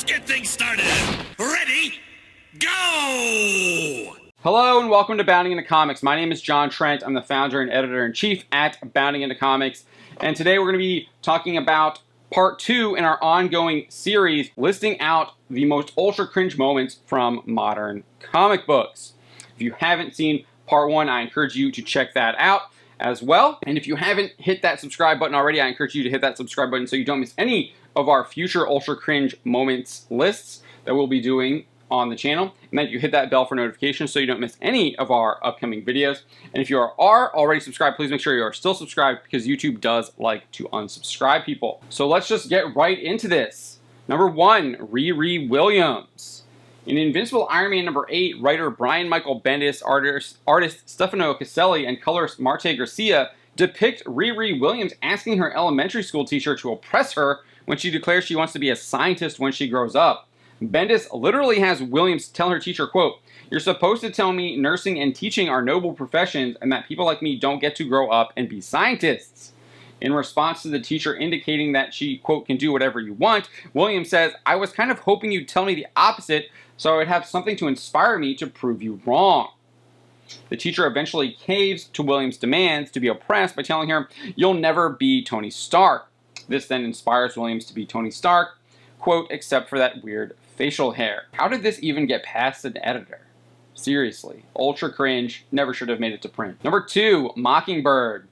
Let's get things started. Ready? Go! Hello and welcome to Bounding Into Comics. My name is John Trent. I'm the founder and editor-in-chief at Bounding Into Comics. And today we're going to be talking about part 2 in our ongoing series, listing out the most ultra cringe moments from modern comic books. If you haven't seen part 1, I encourage you to check that out as well. And if you haven't hit that subscribe button already, I encourage you to hit that subscribe button so you don't miss any of our future ultra cringe moments lists that we'll be doing on the channel, and then you hit that bell for notifications so you don't miss any of our upcoming videos. And if you are already subscribed, please make sure you are still subscribed because YouTube does like to unsubscribe people. So let's just get right into this. Number 1, Riri Williams. In Invincible Iron Man number 8, writer Brian Michael Bendis, artist Stefano Caselli, and colorist Marte Garcia depict Riri Williams asking her elementary school teacher to oppress her when she declares she wants to be a scientist when she grows up. Bendis literally has Williams tell her teacher, quote, "You're supposed to tell me nursing and teaching are noble professions and that people like me don't get to grow up and be scientists." In response to the teacher indicating that she, quote, "can do whatever you want," Williams says, "I was kind of hoping you'd tell me the opposite so I would have something to inspire me to prove you wrong." The teacher eventually caves to Williams' demands to be oppressed by telling her, "You'll never be Tony Stark." This then inspires Williams to be Tony Stark, quote, "except for that weird facial hair." How did this even get past an editor? Seriously, ultra cringe, never should have made it to print. Number 2, Mockingbird.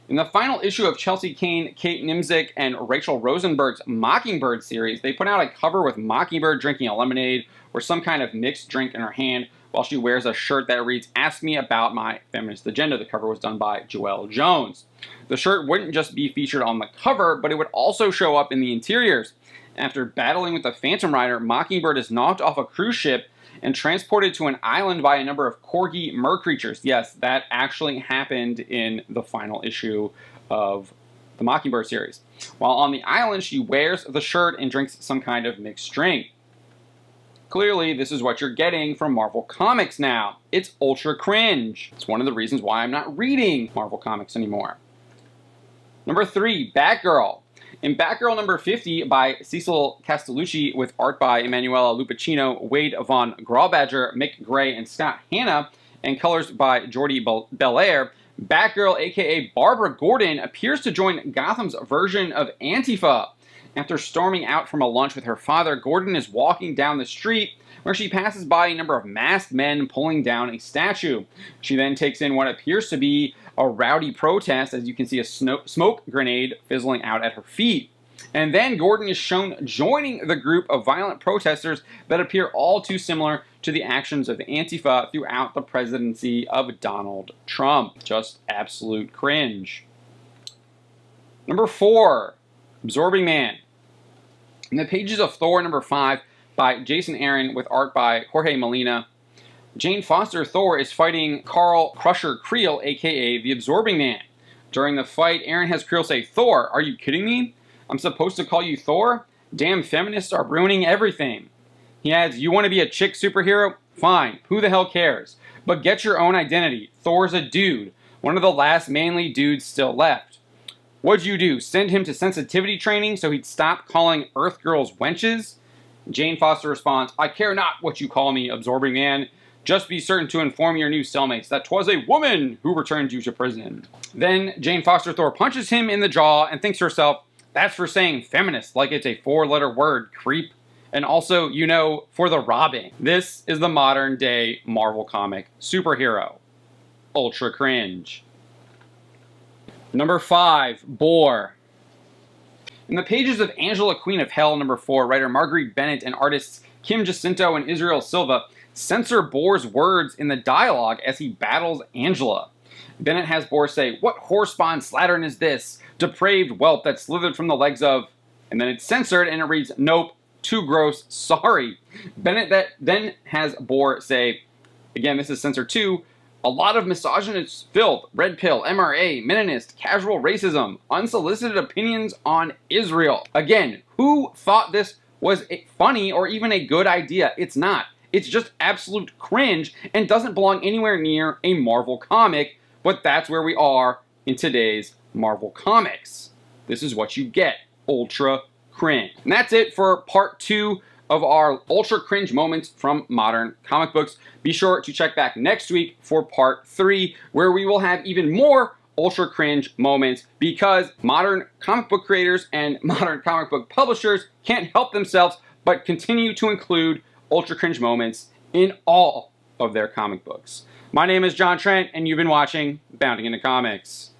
In the final issue of Chelsea Kane, Kate Nimzik, and Rachel Rosenberg's Mockingbird series, they put out a cover with Mockingbird drinking a lemonade or some kind of mixed drink in her hand while she wears a shirt that reads, "Ask me about my feminist agenda." The cover was done by Joelle Jones. The shirt wouldn't just be featured on the cover, but it would also show up in the interiors. After battling with the Phantom Rider, Mockingbird is knocked off a cruise ship and transported to an island by a number of corgi mer creatures. Yes, that actually happened in the final issue of the Mockingbird series. While on the island, she wears the shirt and drinks some kind of mixed drink. Clearly, this is what you're getting from Marvel Comics now. It's ultra cringe. It's one of the reasons why I'm not reading Marvel Comics anymore. Number 3, Batgirl. In Batgirl number 50 by Cecil Castellucci with art by Emanuela Lupacchino, Wade Von Grawbadger, Mick Gray, and Scott Hanna, and colors by Jordi Belair, Batgirl, aka Barbara Gordon, appears to join Gotham's version of Antifa. After storming out from a lunch with her father, Gordon is walking down the street where she passes by a number of masked men pulling down a statue. She then takes in what appears to be a rowdy protest, as you can see a smoke grenade fizzling out at her feet. And then Gordon is shown joining the group of violent protesters that appear all too similar to the actions of Antifa throughout the presidency of Donald Trump. Just absolute cringe. Number 4, Absorbing Man. In the pages of Thor number 5 by Jason Aaron with art by Jorge Molina, Jane Foster Thor is fighting Carl Crusher Creel, aka the Absorbing Man. During the fight, Aaron has Creel say, "Thor, are you kidding me? I'm supposed to call you Thor? Damn feminists are ruining everything." He adds, "You want to be a chick superhero? Fine, who the hell cares? But get your own identity. Thor's a dude, one of the last manly dudes still left. What'd you do, send him to sensitivity training so he'd stop calling Earth girls wenches?" Jane Foster responds, "I care not what you call me, Absorbing Man. Just be certain to inform your new cellmates that 'twas a woman who returned you to prison." Then Jane Foster Thor punches him in the jaw and thinks to herself, "That's for saying feminist like it's a 4-letter word, creep. And also, you know, for the robbing." This is the modern day Marvel comic superhero. Ultra cringe. Number 5, Boar. In the pages of Angela Queen of Hell number 4, writer Marguerite Bennett and artists Kim Jacinto and Israel Silva censor Boar's words in the dialogue as he battles Angela. Bennett has Boar say, "What horse-spawn slattern is this? Depraved whelp that slithered from the legs of..." And then it's censored and it reads, "Nope, too gross, sorry." Bennett then has Boar say, again this is censored too, "A lot of misogynist filth, red pill, MRA, Meninist, casual racism, unsolicited opinions on Israel." Again, who thought this was funny or even a good idea? It's not. It's just absolute cringe and doesn't belong anywhere near a Marvel comic, but that's where we are in today's Marvel Comics. This is what you get. Ultra cringe. And that's it for part 2 of our ultra cringe moments from modern comic books. Be sure to check back next week for part 3, where we will have even more ultra cringe moments, because modern comic book creators and modern comic book publishers can't help themselves but continue to include ultra cringe moments in all of their comic books. My name is John Trent, and you've been watching Bounding into Comics.